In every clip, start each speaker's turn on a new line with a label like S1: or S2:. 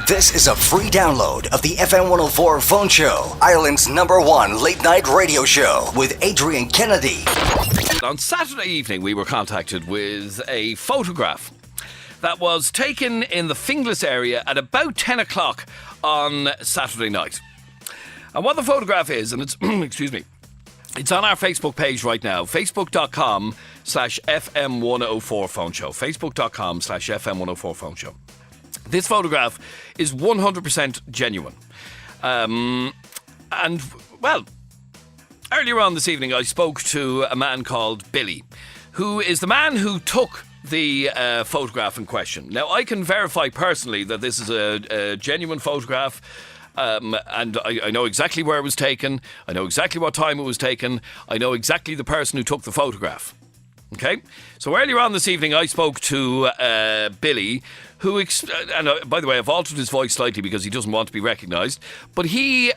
S1: This is a free download of the FM104 Phone Show, Ireland's #1 late-night radio show with Adrian Kennedy.
S2: On Saturday evening, we were contacted with a photograph that was taken in the Finglas area at about 10 o'clock on Saturday night. And what the photograph is, and it's, excuse me, it's on our Facebook page right now, facebook.com/FM104 Phone Show. Facebook.com/FM104 Phone Show. This photograph is 100% genuine. And, well, earlier on this evening I spoke to a man called Billy, who is the man who took the photograph in question. Now, I can verify personally that this is a genuine photograph, and I know exactly where it was taken, I know exactly what time it was taken, I know exactly the person who took the photograph. Okay? So earlier on this evening I spoke to Billy, who, by the way, I've altered his voice slightly because he doesn't want to be recognised, but he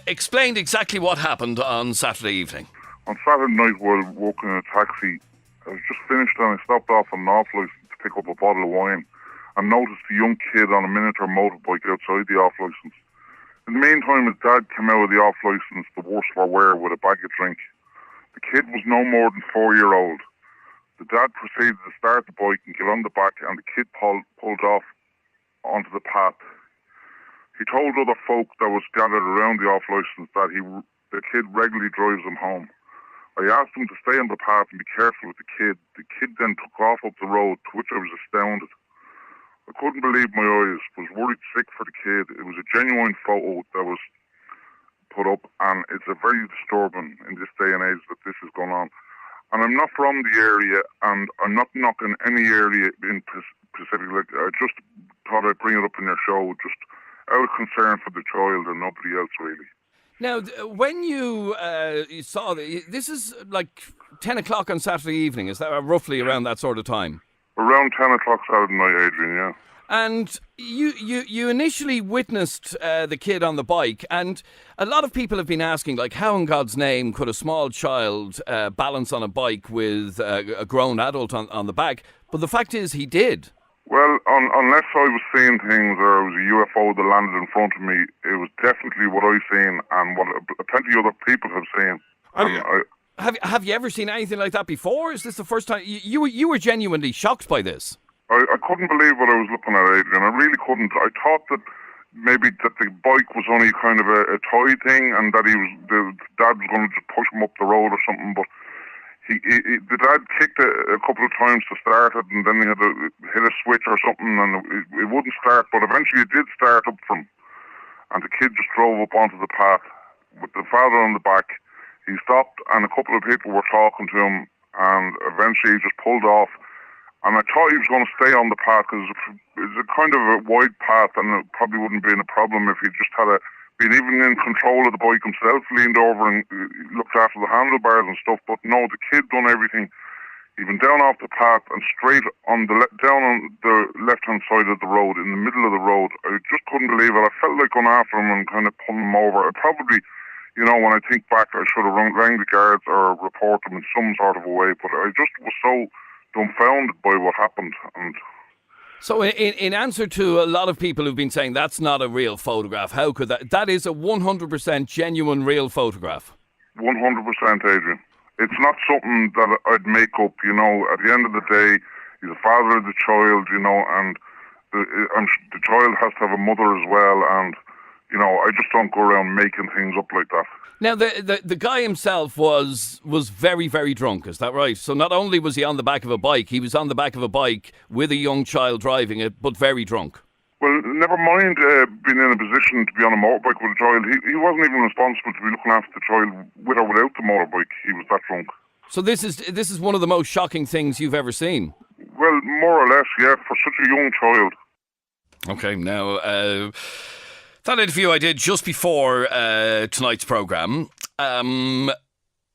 S2: explained exactly what happened on Saturday evening.
S3: On Saturday night, while walking in a taxi, I was just finished and I stopped off on an off-licence to pick up a bottle of wine and noticed a young kid on a miniature motorbike outside the off-licence. In the meantime, his dad came out of the off-licence, the worse for wear, with a bag of drink. The kid was no more than 4-year-old. The dad proceeded to start the bike and get on the back, and the kid pulled off onto the path. He told other folk that was gathered around the off-licence that the kid regularly drives him home. I asked him to stay on the path and be careful with the kid. The kid then took off up the road, to which I was astounded. I couldn't believe my eyes, was worried sick for the kid. It was a genuine photo that was put up, and it's a very disturbing in this day and age that this is going on. And I'm not from the area, and I'm not knocking any area in specific. Like, I just thought I'd bring it up in your show, just out of concern for the child and nobody else, really.
S2: Now, when you saw this is like 10 o'clock on Saturday evening, is that roughly around that sort of time?
S3: Around 10 o'clock Saturday night, Adrian, yeah.
S2: And you initially witnessed the kid on the bike, and a lot of people have been asking, like, how in God's name could a small child balance on a bike with a grown adult on the back? But the fact is, he did.
S3: Well, unless I was seeing things or it was a UFO that landed in front of me, it was definitely what I seen and what plenty of other people have seen.
S2: Have you ever seen anything like that before? Is this the first time? You were genuinely shocked by this.
S3: I couldn't believe what I was looking at, Adrian. I really couldn't. I thought that maybe that the bike was only kind of a toy thing and that the dad was going to just push him up the road or something, but the dad kicked it a couple of times to start it, and then he had to hit a switch or something, and it wouldn't start, but eventually it did start up for him, and the kid just drove up onto the path with the father on the back. He stopped, and a couple of people were talking to him, and eventually he just pulled off. And I thought he was going to stay on the path because it's a kind of a wide path, and it probably wouldn't be a problem if he just had been even in control of the bike himself, leaned over and looked after the handlebars and stuff. But no, the kid done everything. He went down off the path and straight on down on the left-hand side of the road, in the middle of the road. I just couldn't believe it. I felt like going after him and kind of pulling him over. I probably, when I think back, I should have rang the guards or reported them in some sort of a way. But I just was so dumbfounded by what happened. And
S2: so in answer to a lot of people who've been saying that's not a real photograph, how could that is a 100% genuine real photograph?
S3: 100%, Adrian. It's not something that I'd make up, at the end of the day, he's the father of the child, and the child has to have a mother as well, and I just don't go around making things up like that.
S2: Now, the guy himself was very, very drunk, is that right? So not only was he on the back of a bike, he was on the back of a bike with a young child driving it, but very drunk.
S3: Well, never mind being in a position to be on a motorbike with a child. He wasn't even responsible to be looking after the child with or without the motorbike. He was that drunk. So
S2: this is one of the most shocking things you've ever seen?
S3: Well, more or less, yeah, for such a young child. Okay,
S2: now... that interview I did just before tonight's programme,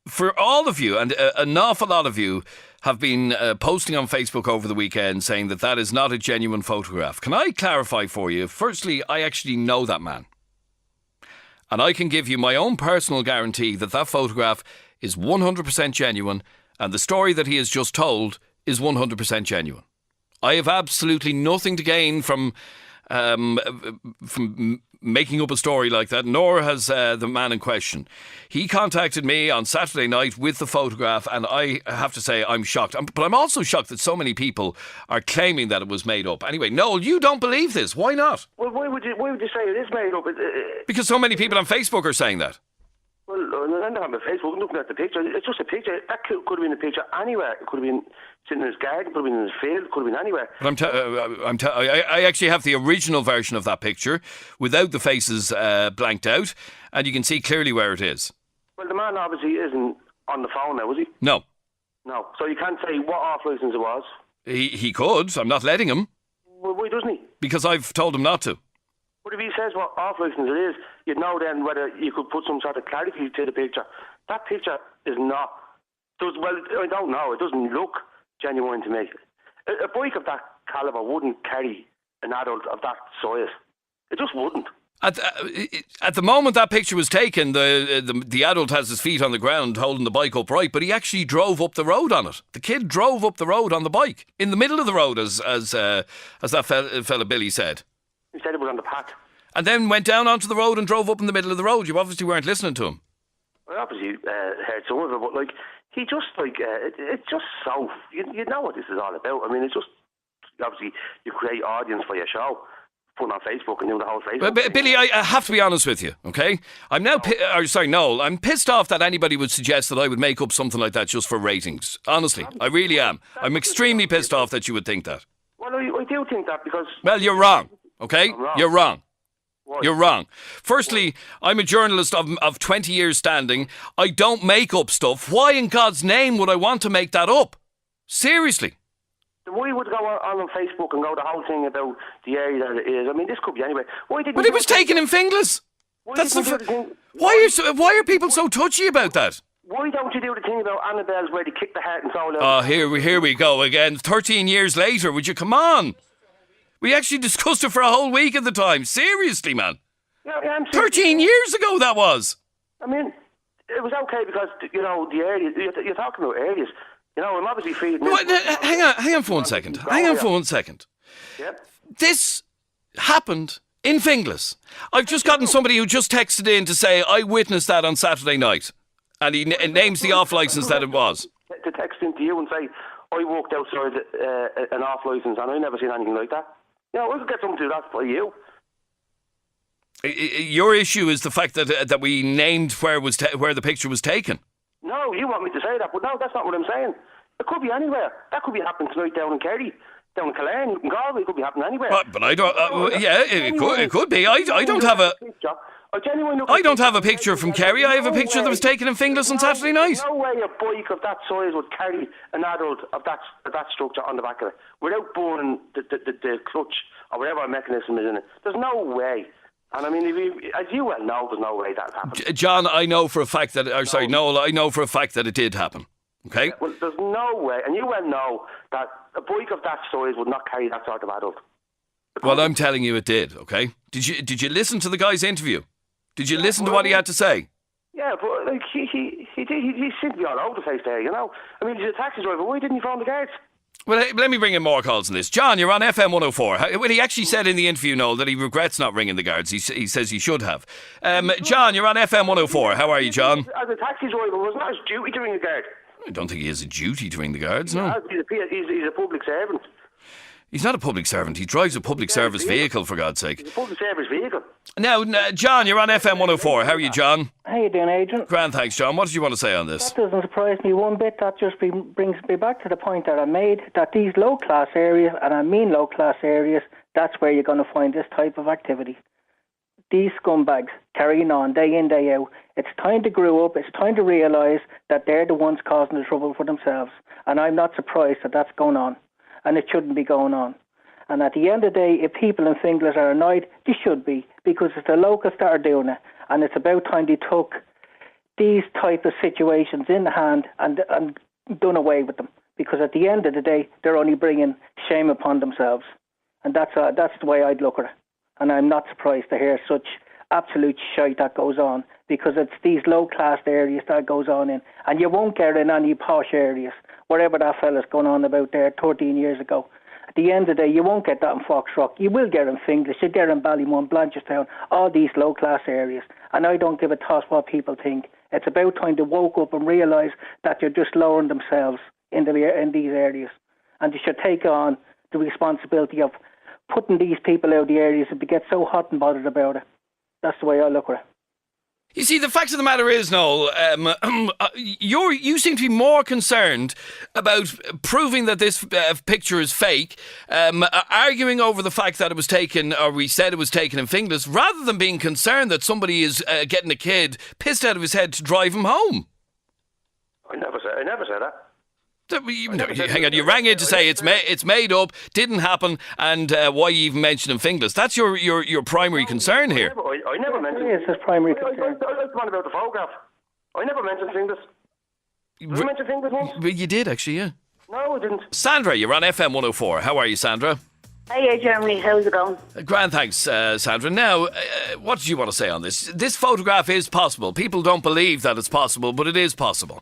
S2: for all of you, and an awful lot of you have been posting on Facebook over the weekend saying that is not a genuine photograph. Can I clarify for you? Firstly, I actually know that man. And I can give you my own personal guarantee that photograph is 100% genuine, and the story that he has just told is 100% genuine. I have absolutely nothing to gain from from making up a story like that, nor has the man in question. He contacted me on Saturday night with the photograph, and I have to say I'm shocked. But I'm also shocked that so many people are claiming that it was made up. Anyway, Noel, you don't believe this. Why not?
S4: Well, why would you say it is made up?
S2: Because so many people on Facebook are saying that.
S4: Well, I'm not on Facebook looking at the picture. It's just a picture. That could have been a picture anywhere. It could have been sitting in his garden, could have been in his field, could have been anywhere.
S2: But I actually have the original version of that picture without the faces blanked out, and you can see clearly where it is.
S4: Well, the man obviously isn't on the phone now, is he?
S2: No.
S4: No. So you can't say what off licence it was.
S2: He could. I'm not letting him.
S4: Well, why doesn't he?
S2: Because I've told him not to.
S4: But if he says what off licence it is, you'd know then whether you could put some sort of clarity to the picture. That picture is not. Well, I don't know. It doesn't look genuine to me. A bike of that calibre wouldn't carry an adult of that size. It just wouldn't.
S2: At the moment that picture was taken, the adult has his feet on the ground holding the bike upright, but he actually drove up the road on it. The kid drove up the road on the bike, in the middle of the road, as that fella Billy said.
S4: He said it was on the path.
S2: And then went down onto the road and drove up in the middle of the road. You obviously weren't listening to him.
S4: I obviously heard some of it, but he just it's just so you know what this is all about. I mean, it's just obviously you create audience for your show, put it on Facebook and do the whole Facebook.
S2: But Billy, I have to be honest with you, okay? I'm now, Noel, I'm pissed off that anybody would suggest that I would make up something like that just for ratings. Honestly, I really am. I'm extremely pissed off that you would think that.
S4: Well, I do think that because.
S2: Well, you're wrong. Okay? You're wrong.
S4: Why?
S2: You're wrong. Firstly, I'm a journalist of 20 years standing. I don't make up stuff. Why in God's name would I want to make that up? Seriously.
S4: Why would go on Facebook and go the whole thing about the area that it is? I mean, this could be anywhere.
S2: But it was taken in Finglas. Why are people so touchy about that?
S4: Why don't you do the thing about Annabelle's where they kick the heart and soul out?
S2: Oh, here we go again. 13 years later, would you come on? We actually discussed it for a whole week at the time. Seriously, man.
S4: Yeah, I'm
S2: 13 years ago that was.
S4: I mean, it was okay because, the area, you're talking about areas. I'm obviously feeding...
S2: Hang on for 1 second. Hang on for 1 second.
S4: Yeah.
S2: This happened in Finglas. I've just gotten somebody who just texted in to say, I witnessed that on Saturday night. And he names the off licence that it was.
S4: To text into you and say, I walked outside an off licence and I never seen anything like that. I could get someone to do that for you.
S2: Your issue is the fact that we named where the picture was taken.
S4: No, you want me to say that, but no, that's not what I'm saying. It could be anywhere. That could be happening tonight down in Kerry, down in Killarney, in Galway. It could be happening anywhere.
S2: But I don't. It could be. I don't have a. I don't have a picture from Kerry. I have a picture that was taken in Finglas on Saturday night.
S4: No way a bike of that size would carry an adult of that structure on the back of it without burning the clutch or whatever mechanism is in it. There's no way. And I mean, as you well know, there's no way that happened.
S2: John, I know for a fact that... Noel, I know for a fact that it did happen. Okay?
S4: Well, there's no way. And you well know that a bike of that size would not carry that sort of adult.
S2: Well, I'm telling you it did, okay? Did you listen to the guy's interview? Did you listen to what he had to say?
S4: Yeah, but he seemed to be all over the place there, I mean, he's a taxi driver. Why didn't he phone the guards?
S2: Well, hey, let me bring in more calls on this. John, you're on FM104. Well, he actually said in the interview, Noel, that he regrets not ringing the guards. He says he should have. John, you're on FM104. How are you, John?
S4: As a taxi driver, was not his duty to ring the guard.
S2: I don't think he has a duty to ring the guards, no.
S4: He's a public servant.
S2: He's not a public servant. He drives a public service vehicle, for God's sake.
S4: He's a public service vehicle.
S2: Now, John, you're on FM104. How are you, John?
S5: How you doing, Adrian?
S2: Grand, thanks, John. What did you want to say on this?
S5: That doesn't surprise me one bit. That just brings me back to the point that I made, that these low-class areas, and I mean low-class areas, that's where you're going to find this type of activity. These scumbags carrying on day in, day out. It's time to grow up. It's time to realise that they're the ones causing the trouble for themselves. And I'm not surprised that that's going on. And it shouldn't be going on. And at the end of the day, if people in Finglas are annoyed, they should be, because it's the locals that are doing it. And it's about time they took these type of situations in the hand and done away with them. Because at the end of the day, they're only bringing shame upon themselves. And that's the way I'd look at it. And I'm not surprised to hear such absolute shite that goes on, because it's these low-class areas that goes on in. And you won't get it in any posh areas, whatever that fella's going on about there 13 years ago. At the end of the day, you won't get that in Foxrock. You will get it in Finglas, you get it in Ballymun, Blanchardstown, all these low-class areas. And I don't give a toss what people think. It's about time they woke up and realise that they're just lowering themselves in these areas. And they should take on the responsibility of putting these people out of the areas if they get so hot and bothered about it. That's the way I look at it.
S2: You see, the fact of the matter is, Noel, you seem to be more concerned about proving that this picture is fake, arguing over the fact that it was taken, or we said it was taken in Finglas, rather than being concerned that somebody is getting a kid pissed out of his head to drive him home.
S4: I never said that.
S2: Hang on, you rang in to say it's made up, didn't happen, and why you even mentioned in Finglas. That's your primary concern here.
S4: I never mentioned
S5: it. It's his primary concern.
S4: I was about the photograph. I never mentioned Finglas. Did you mention Finglas once?
S2: You did, actually, yeah.
S4: No, I didn't.
S2: Sandra, you're on FM104. How are you, Sandra?
S6: Hey, Jeremy, how's it going?
S2: Grand, thanks, Sandra. Now, what do you want to say on this? This photograph is possible. People don't believe that it's possible, but it is possible.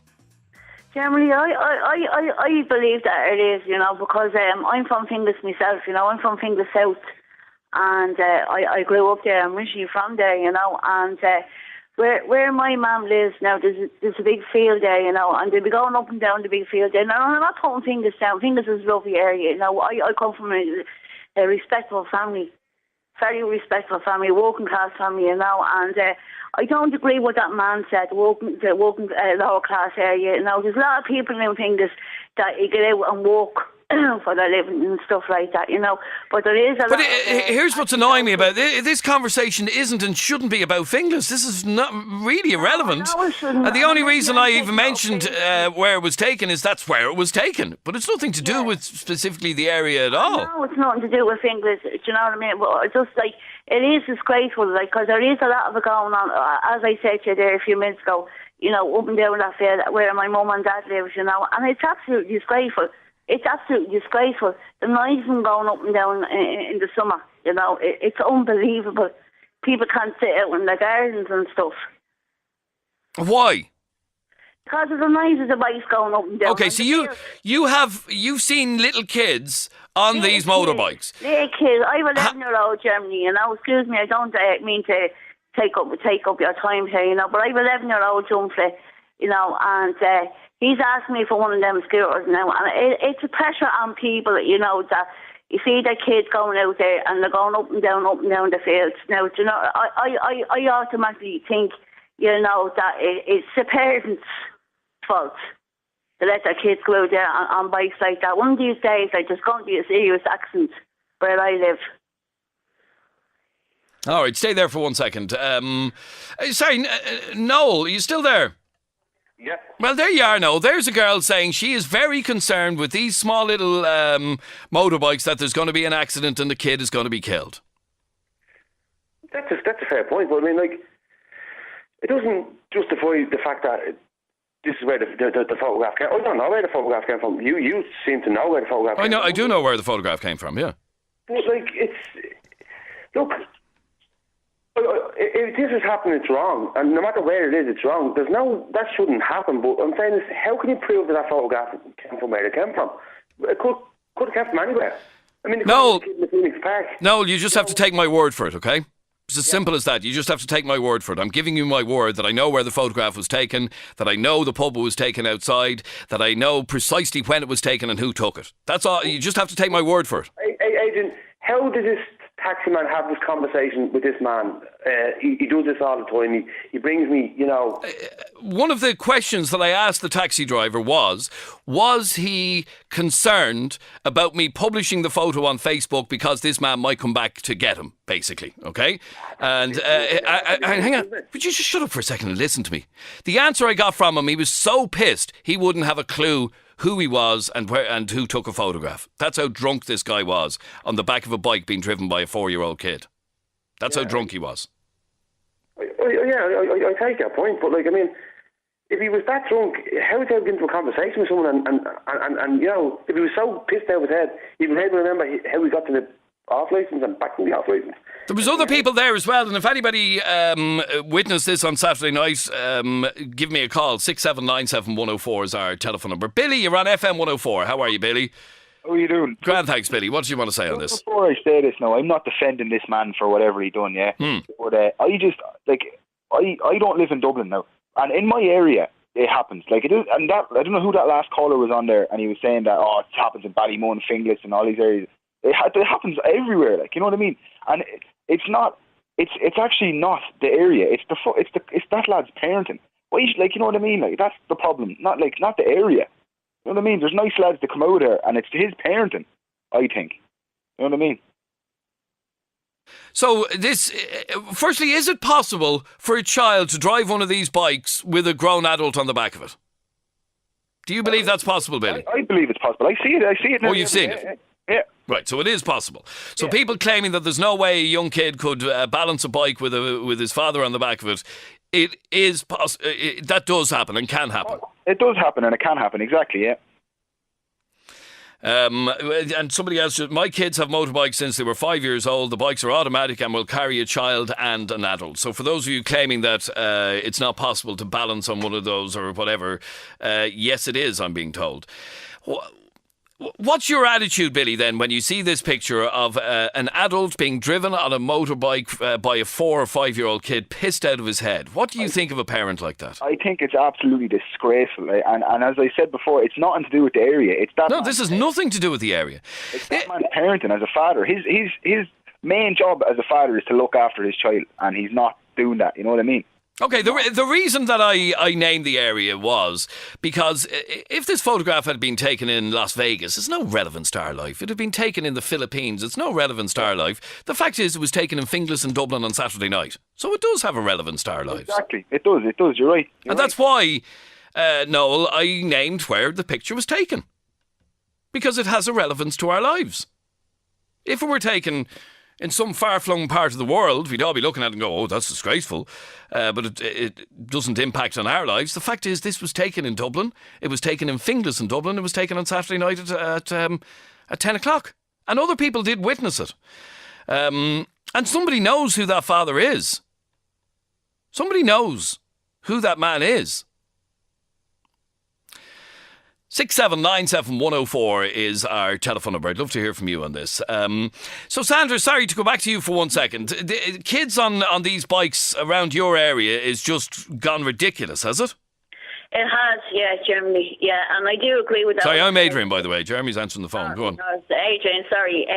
S6: Jeremy, I believe that it is, because I'm from Finglas myself, I'm from Finglas South, and I grew up there. I'm originally from there, and where my mum lives now, there's a big field there, and they'll be going up and down the big field there. Now, I'm not talking Finglas down. Finglas is a lovely area, I come from a respectful family, very respectful family, working class family, and I don't agree with that man said, the working lower class area. There's a lot of people in Finglas that you get out and walk for their living and stuff like that, But there is a lot.
S2: Here's what's annoying me about this conversation isn't and shouldn't be about Finglas. This is not really irrelevant.
S6: No, it shouldn't.
S2: And the only reason I even mentioned where it was taken is that's where it was taken. But it's nothing to do with specifically the area at all.
S6: No, it's nothing to do with Finglas. Do you know what I mean? But it's just like, it is disgraceful, because there is a lot of it going on. As I said to you there a few minutes ago, up and down that field where my mum and dad live, and it's absolutely disgraceful. It's absolutely disgraceful. The noise going up and down in the summer, it's unbelievable. People can't sit out in their gardens and stuff.
S2: Why?
S6: Because of the noise of the bikes going up and down.
S2: Okay, so you've seen little kids on these motorbikes.
S6: Little kids. I have 11-year-old Germany, excuse me, I don't mean to take up your time here, but I have 11-year-old young fella, and he's asking me for one of them scooters now, and it's a pressure on people, that you see the kids going out there and they're going up and down the fields. Now, I automatically think, that it's the parents' fault to let their kids go out there on bikes like that. One of these days, there's going to be a serious accident where I live.
S2: All right, stay there for 1 second. Sorry, Noel, are you still there?
S4: Yeah.
S2: Well, there you are, Noel. There's a girl saying she is very concerned with these small little motorbikes that there's going to be an accident and the kid is going to be killed.
S4: That's a fair point, but it doesn't justify the fact that this is where the photograph came. I don't know where the photograph came from. You seem to know where the photograph came from.
S2: I do know where the photograph came from, yeah.
S4: But look, if this is happening, it's wrong, and no matter where it is, it's wrong. That shouldn't happen. But I'm saying is, how can you prove that photograph came from where it came from? It could have come from anywhere. I mean,
S2: Noel,
S4: in the Phoenix Park.
S2: Noel, you just have to take my word for it, okay? It's as simple as that. You just have to take my word for it. I'm giving you my word that I know where the photograph was taken, that I know the pub was taken outside, that I know precisely when it was taken and who took it. That's all. You just have to take my word for it.
S4: Hey, Adrian, how did this taxi man have this conversation with this man? He does this all the time. He brings me,
S2: One of the questions that I asked the taxi driver was he concerned about me publishing the photo on Facebook because this man might come back to get him, basically, okay? And hang on, would you just shut up for a second and listen to me? The answer I got from him, he was so pissed he wouldn't have a clue who he was and where and who took a photograph. That's how drunk this guy was, on the back of a bike being driven by a 4-year-old kid. That's how drunk he was.
S4: I take that point, but if he was that drunk, how would he have been into a conversation with someone and if he was so pissed out of his head, he was able to remember how he got to the off licence and back from the off licence.
S2: There was other people there as well, and if anybody witnessed this on Saturday night, give me a call. 6797104 is our telephone number. Billy, you're on FM104. How are you, Billy?
S7: How are you doing?
S2: Grand, thanks, Billy. What do you want to say on this?
S7: Before I say this, now I'm not defending this man for whatever he done, yeah. But I just I don't live in Dublin now, and in my area it happens. Like it is, and that I don't know who that last caller was on there, and he was saying that it happens in Ballymun, Finglas, and all these areas. It happens everywhere. Like you know what I mean? And it's not. It's actually not the area. It's that lad's parenting. Why, like you know what I mean? Like that's the problem. Not the area. You know what I mean? There's nice lads that come out there, and it's his parenting, I think. You know what I mean?
S2: So this, firstly, is it possible for a child to drive one of these bikes with a grown adult on the back of it? Do you believe that's possible, Billy?
S7: I believe it's possible. I see it.
S2: Oh, you've seen it?
S7: Yeah.
S2: Right, so it is possible. So people claiming that there's no way a young kid could balance a bike with his father on the back of it, it is possible. That does happen and can happen.
S7: It does happen and it can happen, exactly, yeah.
S2: And somebody else, my kids have motorbikes since they were 5 years old. The bikes are automatic and will carry a child and an adult. So for those of you claiming that it's not possible to balance on one of those or whatever, yes, it is, I'm being told. What's your attitude, Billy, then, when you see this picture of an adult being driven on a motorbike by a 4 or 5 year old kid pissed out of his head? What do you think of a parent like that?
S7: I think it's absolutely disgraceful. And as I said before, it's nothing to do with the area. It's that.
S2: No, this has nothing to do with the area.
S7: It's that man's parenting as a father. His main job as a father is to look after his child, and he's not doing that. You know what I mean?
S2: Okay, the reason that I named the area was because if this photograph had been taken in Las Vegas, it's no relevance to our life. It had been taken in the Philippines, it's no relevance to our life. The fact is it was taken in Finglas and Dublin on Saturday night. So it does have a relevance to our lives.
S7: Exactly, it does, you're right.
S2: That's why, Noel, I named where the picture was taken. Because it has a relevance to our lives. If it were taken in some far-flung part of the world, we'd all be looking at it and go, oh, that's disgraceful. But it doesn't impact on our lives. The fact is, this was taken in Dublin. It was taken in Finglas in Dublin. It was taken on Saturday night at 10 o'clock. And other people did witness it. And somebody knows who that father is. Somebody knows who that man is. 6797104 is our telephone number. I'd love to hear from you on this. So, Sandra, sorry to go back to you for 1 second. The kids on these bikes around your area is just gone ridiculous, has it?
S6: It has, yeah, Jeremy. Yeah, and I do agree with that.
S2: Sorry, I'm Adrian, by the way. Jeremy's answering the phone. Go on.
S6: No, it's Adrian, sorry.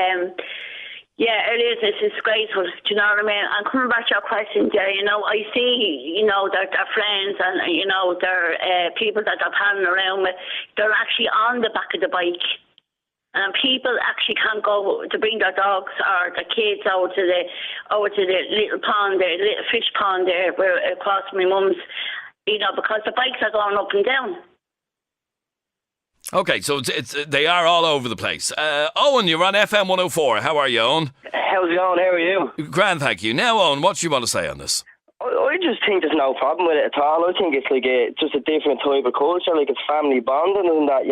S6: Yeah, it is. It's disgraceful. Do you know what I mean? And coming back to your question, Jerry, I see, their friends and, their people that they're paddling around with, they're actually on the back of the bike. And people actually can't go to bring their dogs or their kids over to the little pond there, little fish pond there, where across my mum's, because the bikes are going up and down.
S2: Okay, so they are all over the place. Owen, you're on FM104. How are you, Owen?
S8: How's it going? How are you?
S2: Grand, thank you. Now, Owen, what do you want to say on this?
S8: I just think there's no problem with it at all. I think it's like just a different type of culture, like it's family bonding and that,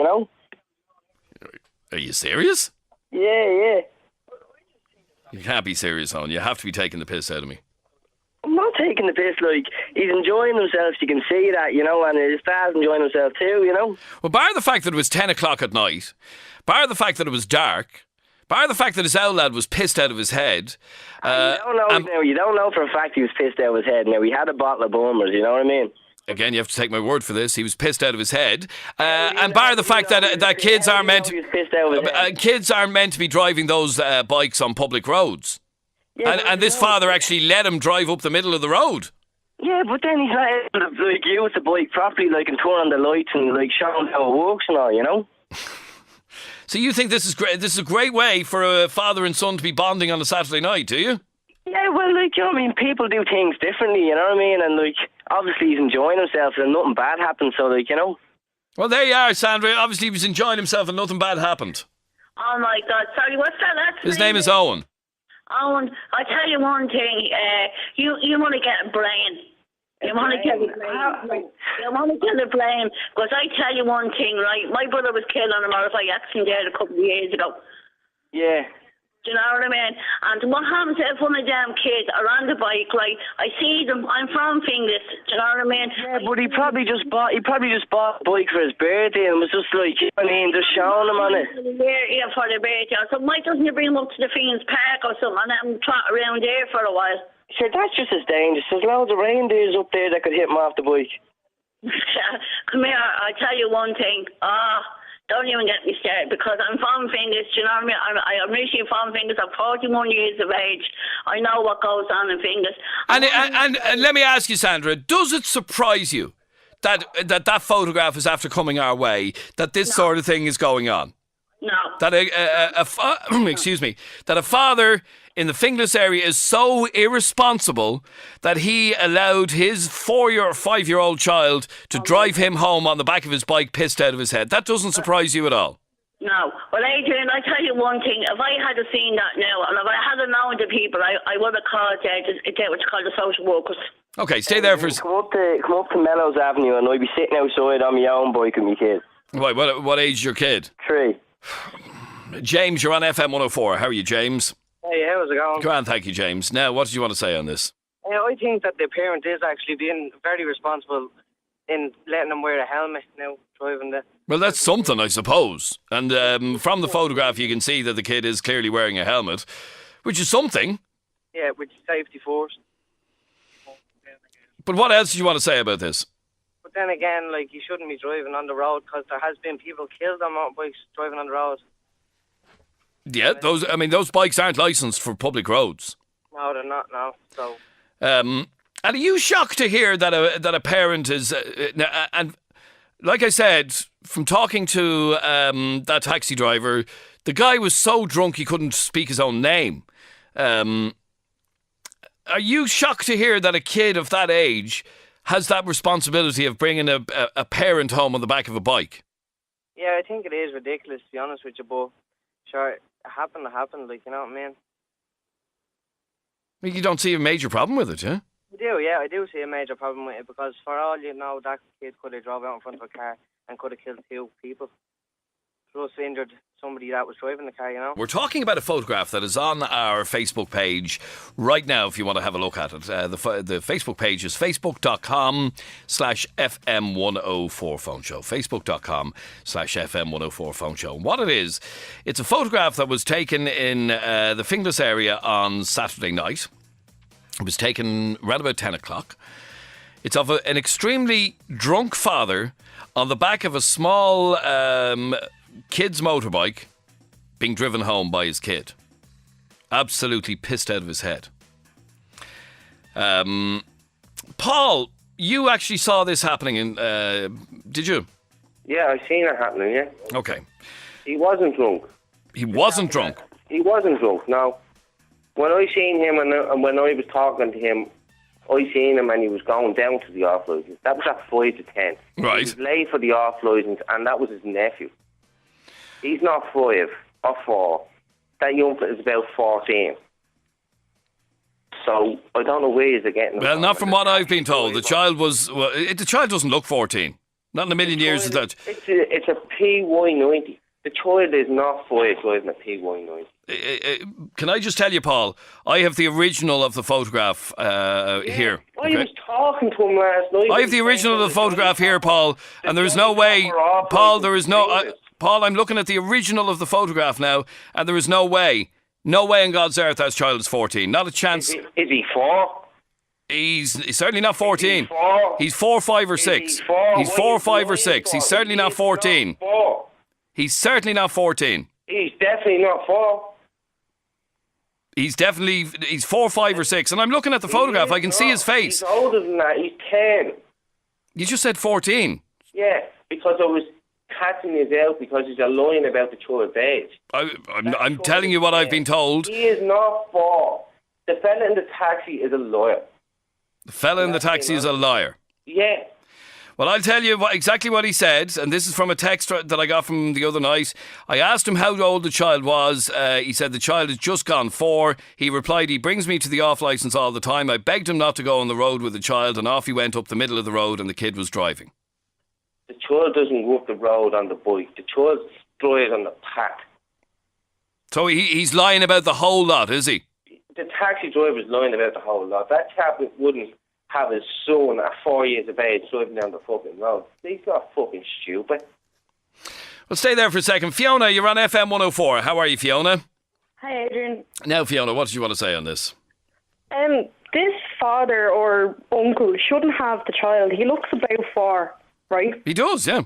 S2: Are you serious?
S8: Yeah.
S2: You can't be serious, Owen. You have to be taking the piss out of me.
S8: I'm not taking the piss, like, he's enjoying himself, you can see that, and his dad's enjoying himself too,
S2: Well, bar the fact that it was 10 o'clock at night, bar the fact that it was dark, bar the fact that his old lad was pissed out of his head.
S8: You don't know for a fact he was pissed out of his head. Now, he had a bottle of Boomers, you know what I mean?
S2: Again, you have to take my word for this. He was pissed out of his head. And bar the fact that kids aren't meant kids aren't meant to be driving those bikes on public roads. Yeah, and this father actually let him drive up the middle of the road.
S8: Yeah, but then he's not able to use the bike properly, and turn on the lights and show him how it works and all,
S2: So you think this is great? This is a great way for a father and son to be bonding on a Saturday night, do you?
S8: Yeah, well, people do things differently, you know what I mean? And obviously he's enjoying himself and nothing bad happened, so
S2: Well, there you are, Sandra. Obviously he was enjoying himself and nothing bad happened.
S6: Oh my God! Sorry, what's that?
S2: His name is Owen.
S6: Owen, I tell you one thing. You want to get a brain. You want to get a brain. You want to get a brain. Because I tell you one thing, right? My brother was killed on a motorbike accident there a couple of years ago.
S8: Yeah.
S6: Do you know what I mean? And what happens if one of them kids are on the bike, right? I see them. I'm from Finglas. Do you know what I mean?
S8: Yeah, but he probably just bought a bike for his birthday and was just like, you know what I mean, just showing him on it.
S6: Yeah, for the birthday. So why doesn't you bring him up to the Fiends Park or something and let him trot around there for a while?
S8: Sure, that's just as dangerous. There's loads of reindeers up there that could hit him off the bike.
S6: Come here, I'll tell you one thing. Don't even get me started because I'm from Finglas, do you know what I mean? I'm originally from Finglas. I'm 41 years of age. I know what goes on in Finglas.
S2: And let me ask you, Sandra, does it surprise you that photograph is after coming our way, that this sort of thing is going on?
S6: No.
S2: That excuse me, that a father in the Finglas area is so irresponsible that he allowed his 4 or 5 year old child to drive him home on the back of his bike pissed out of his head. That doesn't surprise you at all?
S6: No. Well, Adrian, I tell you one thing. If I had seen that now, and if I had known the people, I would have called what's called the social workers.
S2: Okay, stay there for...
S8: Come up to Mellows Avenue and I'd be sitting outside on my own bike with my kid.
S2: Right, what age is your kid?
S8: 3.
S2: James, you're on FM104. How are you, James?
S9: Hey, how's it going?
S2: Grand, thank you, James. Now, what did you want to say on this?
S9: I think that the parent is actually being very responsible in letting them wear a helmet now, driving the...
S2: Well, that's something, I suppose. And from the photograph, you can see that the kid is clearly wearing a helmet, which is something.
S9: Yeah, which is safety first.
S2: But what else do you want to say about this?
S9: But then again, like, you shouldn't be driving on the road because there has been people killed on motorbikes driving on the road.
S2: Yeah, those bikes aren't licensed for public roads.
S9: No, they're not now. So.
S2: And are you shocked to hear that a parent is? And like I said, from talking to that taxi driver, the guy was so drunk he couldn't speak his own name. Are you shocked to hear that a kid of that age has that responsibility of bringing a parent home on the back of a bike?
S9: Yeah, I think it is ridiculous, to be honest with you, but sure, it happened, like, you know what I mean?
S2: You don't see a major problem with it, yeah?
S9: I do, yeah, I do see a major problem with it because for all you know, that kid could have drove out in front of a car and could have killed 2 people. Plus injured somebody that was driving the car, you know.
S2: We're talking about a photograph that is on our Facebook page right now if you want to have a look at it. The Facebook page is facebook.com/FM104 phone show. Facebook.com/FM104 phone show. And what it is, it's a photograph that was taken in the Finglas area on Saturday night. It was taken around about 10 o'clock. It's of an extremely drunk father on the back of a small kid's motorbike being driven home by his kid. Absolutely pissed out of his head. Paul, you actually saw this happening, did you?
S10: Yeah, I seen it happening, yeah.
S2: Okay.
S10: He wasn't drunk.
S2: He wasn't drunk?
S10: He wasn't drunk, no. When I seen him and when I was talking to him, I seen him and he was going down to the off licence. That was at 5 to 10.
S2: Right.
S10: He was late for the off licence and that was his nephew. He's not 5 or 4. That young is about 14. So I don't know where he's getting.
S2: Well, not from what I've been told. The child doesn't look 14. Not in a million years is that.
S10: It's a PY90. The child is not 5 driving a PY90.
S2: Can I just tell you, Paul, I have the original of the photograph here.
S10: I was talking to him last night.
S2: I have the original of the photograph here, Paul, and there is no way, Paul, there is no... Paul, I'm looking at the original of the photograph now, and there is no way in God's earth that child is 14. Not a chance.
S10: Is he 4?
S2: He's certainly not 14. He's 4, 5 or 6. He's 4, 5 or 6. He's certainly not 14. He's certainly not 14.
S10: He's definitely not 4.
S2: He's 4, 5 or 6. And I'm looking at the photograph. I can see his face.
S10: He's older than that. He's 10.
S2: You just said 14.
S10: Yeah, because I was catching his out because he's lying about the child's age.
S2: I'm telling you what I've been told.
S10: He is not 4. The fella in the taxi is a liar.
S2: The fella in the taxi is a liar.
S10: Yeah.
S2: Well, I'll tell you exactly what he said, and this is from a text that I got from the other night. I asked him how old the child was. He said the child has just gone 4. He replied, he brings me to the off licence all the time. I begged him not to go on the road with the child, and off he went up the middle of the road, and the kid was driving.
S10: The child doesn't go up the road on the bike. The child drives on the path.
S2: So he's lying about the whole lot, is he?
S10: The taxi driver's lying about the whole lot. That chap wouldn't have his son at 4 years of age driving down the fucking road. These are fucking stupid.
S2: Well, stay there for a second. Fiona, you're on FM 104. How are you, Fiona?
S11: Hi, Adrian.
S2: Now, Fiona, what did you want to say on this?
S11: This father or uncle shouldn't have the child. He looks about 4, right?
S2: He does, yeah.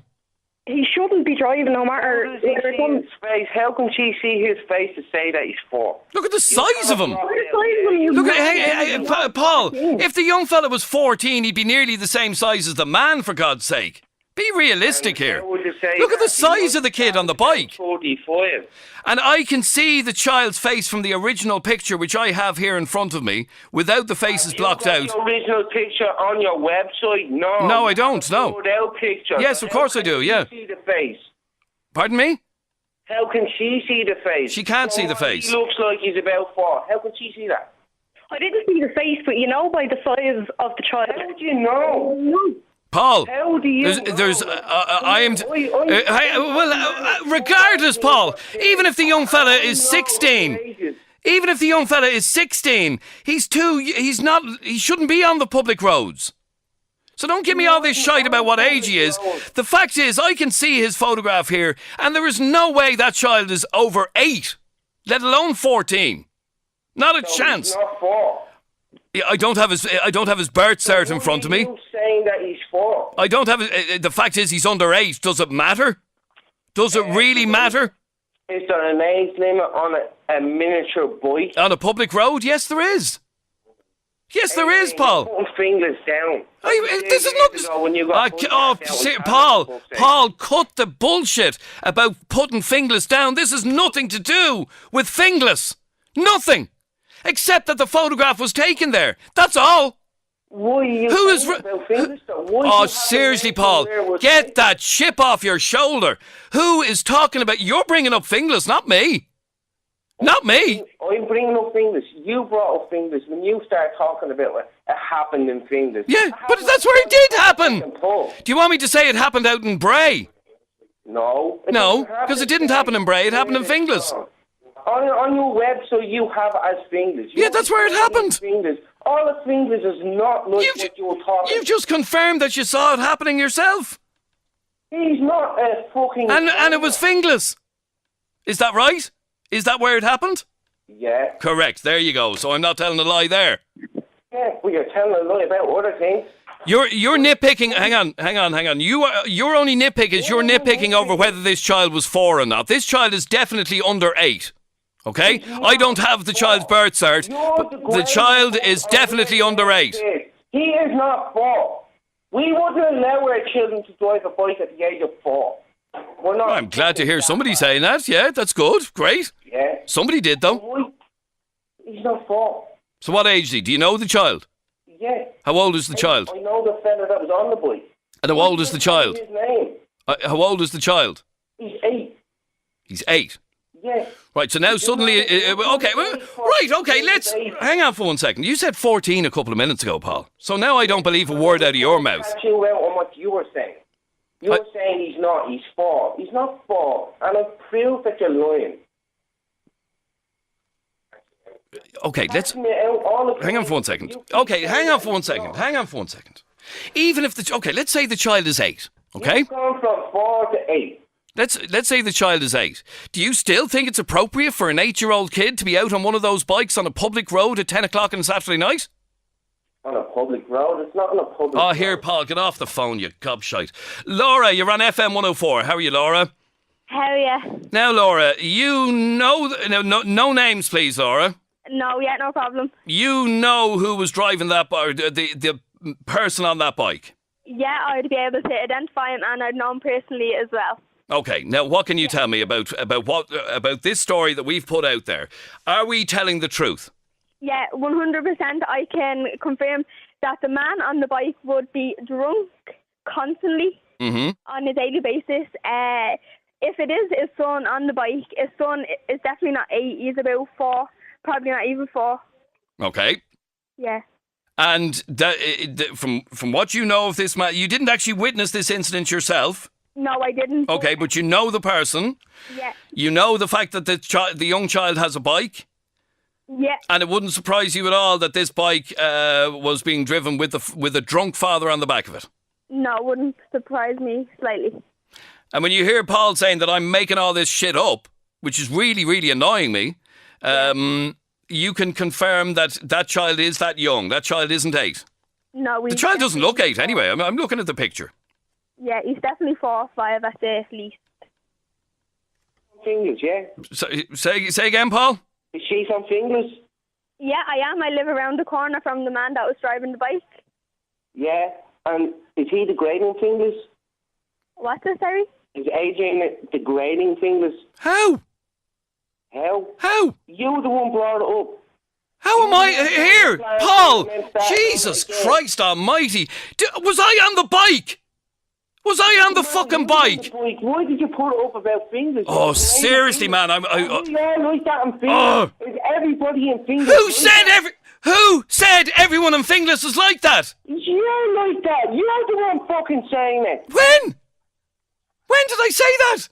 S11: He shouldn't be driving no matter...
S10: How does he see his face? How can she see his face to say that he's 4?
S2: Look at the size of him.
S11: Look
S2: at hey, Paul, if the young fella was 14, he'd be nearly the same size as the man, for God's sake. Be realistic here. Look at the size of the kid on the bike.
S10: 45.
S2: And I can see the child's face from the original picture, which I have here in front of me, without the faces blocked out.
S10: The original picture on your website? No.
S2: No, I don't, no.
S10: Without picture.
S2: Yes, of course I do, yeah.
S10: How can she see the face?
S2: Pardon me?
S10: How can she see the face?
S2: She can't see the face.
S10: He looks like he's about 4. How can she see that?
S11: I didn't see the face, but you know by the size of the child.
S10: How do you know?
S2: Paul,
S10: how do you
S2: regardless, Paul, even if the young fella is 16, he shouldn't be on the public roads. So don't give me all this shite about what age he is. The fact is, I can see his photograph here, and there is no way that child is over 8, let alone 14. Not a chance.
S10: He's not 4.
S2: Yeah, I don't have his birth cert in front of me.
S10: Why are you saying that he's 4?
S2: I don't have it. The fact is, he's under 8. Does it matter? Does it really matter?
S10: Is there an age limit on a miniature bike?
S2: On a public road? Yes, there is. Yes, there is, Paul.
S10: Putting fingers down.
S2: This is not... Paul, cut the bullshit about putting fingless down. This has nothing to do with fingless. Nothing. Except that the photograph was taken there. That's all.
S10: Why are you
S2: Who is...
S10: Oh,
S2: seriously, Paul. Get that chip off your shoulder. Who is talking about... You're bringing up fingless, not me. Not me.
S10: I'm bringing up fingers. You brought up fingers when you start talking about it happened in fingers.
S2: Yeah, but that's where it did happen. Do you want me to say it happened out in Bray?
S10: No.
S2: No, because it didn't happen in Bray. It happened in Finglas.
S10: On your website, you have it as fingers.
S2: Yeah, that's where it happened.
S10: Fingers. All the fingers is not like what you're talking.
S2: You've just confirmed that you saw it happening yourself.
S10: He's not a fucking...
S2: And it was fingless. Is that right? Is that where it happened?
S10: Yeah.
S2: Correct. There you go. So I'm not telling a lie there.
S10: Yeah, well, you're telling a lie about other things.
S2: You're nitpicking. Hang on. You're only nitpicking over whether this child was 4 or not. This child is definitely under 8. Okay? I don't have the child's birth cert, but the child is definitely under 8.
S10: He is not 4. We wouldn't allow our children to drive a bike at the age of 4. We're not.
S2: I'm glad to hear somebody saying that. Yeah, that's good. Great.
S10: Yeah.
S2: Somebody did, though.
S10: He's not 4.
S2: So what age is he? Do you know the child?
S10: Yeah.
S2: How old is the child?
S10: I know the fella that was on the bike.
S2: And how old is the child?
S10: His name.
S2: How old is the child?
S10: He's 8.
S2: He's 8?
S10: Yes.
S2: Right, so now suddenly... okay, let's... Hang on for 1 second. You said 14 a couple of minutes ago, Paul. So now I don't believe a word out of your mouth.
S10: You out on what you were saying. You were saying he's not. He's 4. He's not 4. And I've proved that you're lying.
S2: Okay, let's... Hang on for 1 second. Okay, hang on for 1 second. Even if the... Okay, let's say the child is 8, okay?
S10: You've gone from 4 to 8.
S2: Let's say the child is 8. Do you still think it's appropriate for an 8-year-old kid to be out on one of those bikes on a public road at 10 o'clock on a Saturday night?
S10: On a public road? It's not on a public road.
S2: Oh, here, Paul, get off the phone, you gobshite. Laura, you're on FM 104. How are you, Laura?
S12: How are you?
S2: Now, Laura, you know... No names, please, Laura.
S12: No, yeah, no problem.
S2: You know who was driving that bike, the person on that bike?
S12: Yeah, I'd be able to identify him, and I'd know him personally as well.
S2: Okay, now what can you tell me about this story that we've put out there? Are we telling the truth?
S12: Yeah, 100%. I can confirm that the man on the bike would be drunk constantly on a daily basis. If it is his son on the bike, his son is definitely not 8. He's about 4, probably not even 4.
S2: Okay.
S12: Yeah.
S2: And from what you know of this man, you didn't actually witness this incident yourself?
S12: No, I didn't.
S2: Okay, but you know the person.
S12: Yeah.
S2: You know the fact that the young child has a bike.
S12: Yeah.
S2: And it wouldn't surprise you at all that this bike was being driven with a drunk father on the back of it.
S12: No, it wouldn't surprise me slightly.
S2: And when you hear Paul saying that I'm making all this shit up, which is really, really annoying me, you can confirm that child is that young. That child isn't 8.
S12: No,
S2: the child doesn't look 8 anyway. I'm looking at the picture.
S12: Yeah, he's definitely 4 or 5 at the least.
S10: Fingers, yeah.
S2: Say again, Paul?
S10: Is she on fingers?
S12: Yeah, I am. I live around the corner from the man that was driving the bike.
S10: Yeah, and is he the grading fingers?
S12: What's that, sorry?
S10: Is Adrian the grading fingers?
S2: How?
S10: How? You the one brought it up.
S2: How am I here? Paul! Jesus Christ almighty! Was I on the bike? Was I on the fucking bike?
S10: Why did you put it up about fingers?
S2: Oh, seriously, man!
S10: Yeah, like that in fingers.
S2: Oh.
S10: Is everybody in fingers?
S2: Who said everyone in Finglas is like that?
S10: You're like that. You're the one fucking saying it.
S2: When? When did I say that?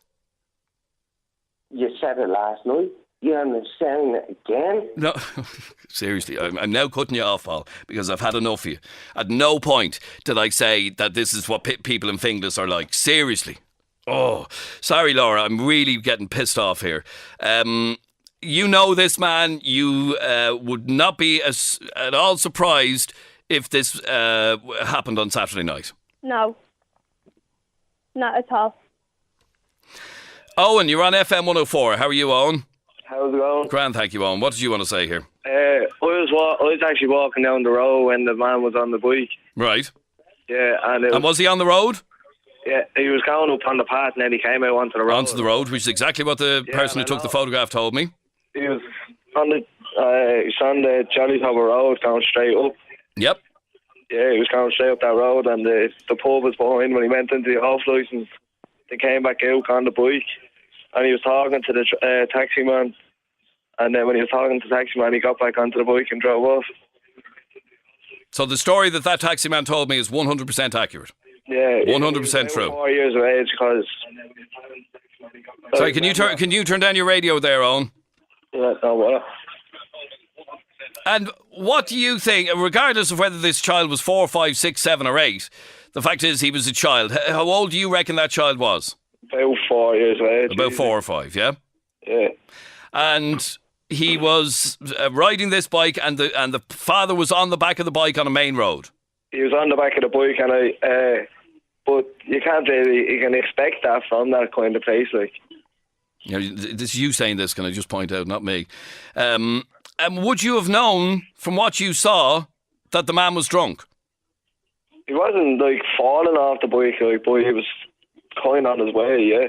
S10: You said it last night. You're saying it again.
S2: No, seriously, I'm now cutting you off, Paul, because I've had enough of you. At no point did I say that this is what people in Finglas are like. Seriously. Oh, sorry, Laura, I'm really getting pissed off here. You know this man. You would not be at all surprised if this happened on Saturday night.
S12: No. Not at all.
S2: Owen, you're on FM104. How are you, Owen?
S8: How's it going?
S2: Grand, thank you, Owen. What did you want to say here?
S8: I was actually walking down the road when the man was on the bike.
S2: Right.
S8: Yeah, and
S2: was he on the road?
S8: Yeah, he was going up on the path and then he came out onto the road.
S2: Onto the road, which is exactly what the person who took the photograph told me.
S8: He was on the Jolly Tobber Road going straight up.
S2: Yep.
S8: Yeah, he was going straight up that road and the pub was behind when he went into the off licence. They came back out on the bike and he was talking to the taxi man. And then when he was talking to the taxi man, he got back onto the bike and drove off.
S2: So the story that taxi man told me is 100% accurate?
S8: Yeah.
S2: 100% true?
S8: 4 years of age because...
S2: Sorry, can you turn down your radio there, Owen?
S8: Yeah, no matter.
S2: And what do you think, regardless of whether this child was 4, 5, 6, 7 or 8, the fact is he was a child. How old do you reckon that child was?
S8: About 4 years of age.
S2: About 4 or 5, yeah?
S8: Yeah.
S2: And he was riding this bike and the father was on the back of the bike on a main road?
S8: He was on the back of the bike and but you can't really, you can expect that from that kind of place, like.
S2: You know, this is you saying this, can I just point out, not me. And would you have known from what you saw that the man was drunk?
S8: He wasn't like falling off the bike, like, but he was kind of on his way, yeah.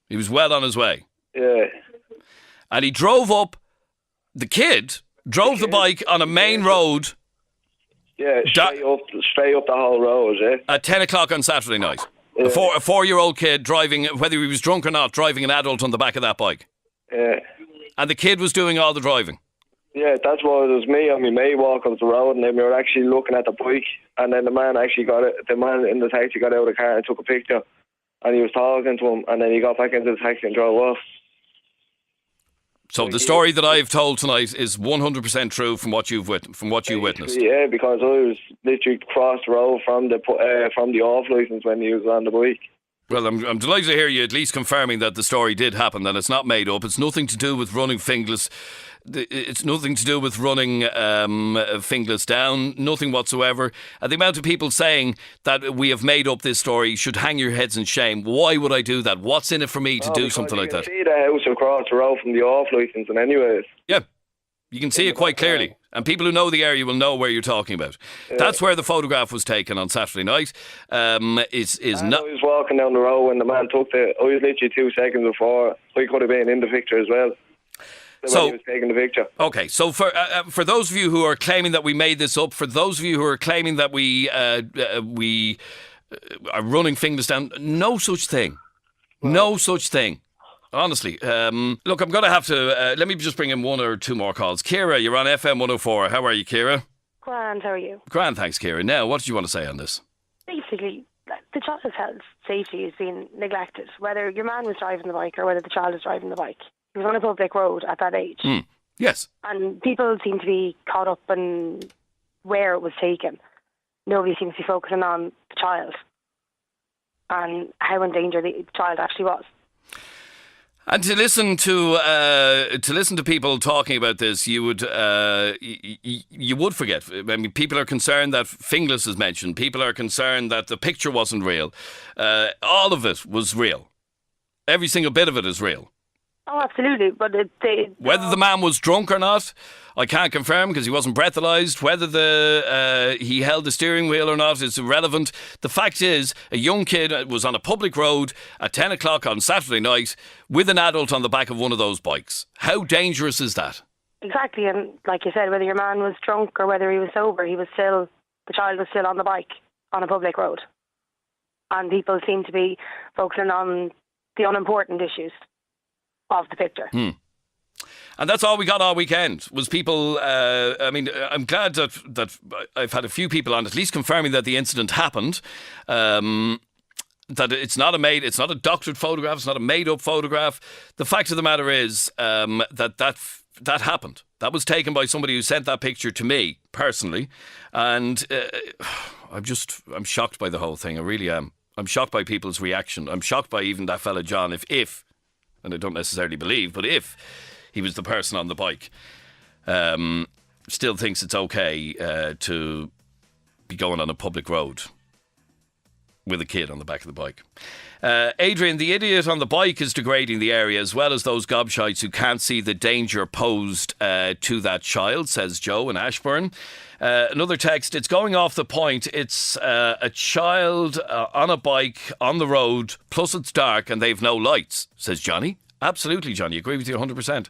S2: He was well on his way?
S8: Yeah.
S2: And he drove up, the kid drove the bike on a main road.
S8: Yeah, straight up the whole road, yeah.
S2: At 10 o'clock on Saturday night.
S8: Yeah.
S2: A 4-year-old kid driving, whether he was drunk or not, driving an adult on the back of that bike.
S8: Yeah.
S2: And the kid was doing all the driving.
S8: Yeah, that's what it was. Me and my mate walking up the road, and then we were actually looking at the bike, and then the man in the taxi got out of the car and took a picture, and he was talking to him, and then he got back into the taxi and drove off.
S2: So the story that I've told tonight is 100% true from what you witnessed.
S8: Yeah, because I was literally crossed the road from the off licence when he was on the bike.
S2: Well, I'm delighted to hear you at least confirming that the story did happen, that it's not made up. It's nothing to do with running Finglas. It's nothing to do with running Finglas down, nothing whatsoever. And the amount of people saying that we have made up this story should hang your heads in shame. Why would I do that? What's in it for me to do something like that?
S8: You can see the house across the road from the off licence, and anyways.
S2: Yeah, you can see it quite clearly. And people who know the area will know where you're talking about. Yeah. That's where the photograph was taken on Saturday night. I was
S8: walking down the road when the man took I was literally 2 seconds before. I could have been in the picture as well. So he was taking the picture.
S2: Okay, so for those of you who are claiming that we made this up, for those of you who are claiming that we are running Finglas down, no such thing. No such thing. Honestly. Look, I'm going to have to... let me just bring in 1 or 2 more calls. Kira, you're on FM104. How are you, Kira?
S13: Grand, how are you?
S2: Grand, thanks, Kira. Now, what did you want to say on this?
S13: Basically, the child's health, safety is being neglected. Whether your man was driving the bike or whether the child was driving the bike, he was on a public road at that age.
S2: Yes.
S13: And people seem to be caught up in where it was taken. Nobody seems to be focusing on the child and how in danger the child actually was.
S2: And to listen to people talking about this, you would forget. I mean, people are concerned that Finglas is mentioned. People are concerned that the picture wasn't real. All of it was real. Every single bit of it is real.
S13: Oh, absolutely. But
S2: whether the man was drunk or not, I can't confirm because he wasn't breathalyzed. Whether he held the steering wheel or not is irrelevant. The fact is, a young kid was on a public road at 10 o'clock on Saturday night with an adult on the back of one of those bikes. How dangerous is that?
S13: Exactly. And like you said, whether your man was drunk or whether he was sober, the child was still on the bike on a public road. And people seem to be focusing on the unimportant issues of the picture.
S2: And that's all we got all weekend was people. I'm glad that I've had a few people on at least confirming that the incident happened. That it's not a doctored photograph, it's not a made up photograph. The fact of the matter is that happened. That was taken by somebody who sent that picture to me personally, and I'm shocked by the whole thing. I really am. I'm shocked by people's reaction. I'm shocked by even that fella John. If and I don't necessarily believe, but if he was the person on the bike, still thinks it's okay to be going on a public road with a kid on the back of the bike. Adrian, the idiot on the bike is degrading the area as well as those gobshites who can't see the danger posed to that child, says Joe in Ashburn. Another text, it's going off the point. It's a child on a bike on the road, plus it's dark and they've no lights, says Johnny. Absolutely, Johnny. Agree with you 100%.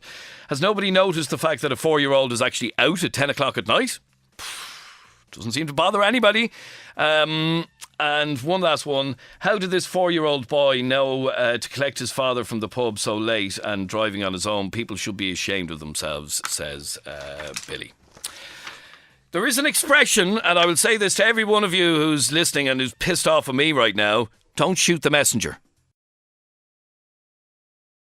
S2: Has nobody noticed the fact that a 4-year-old is actually out at 10 o'clock at night? Doesn't seem to bother anybody. And one last one. How did this 4-year-old boy know to collect his father from the pub so late and driving on his own? People should be ashamed of themselves, says Billy. There is an expression, and I will say this to every one of you who's listening and who's pissed off at me right now, don't shoot the messenger.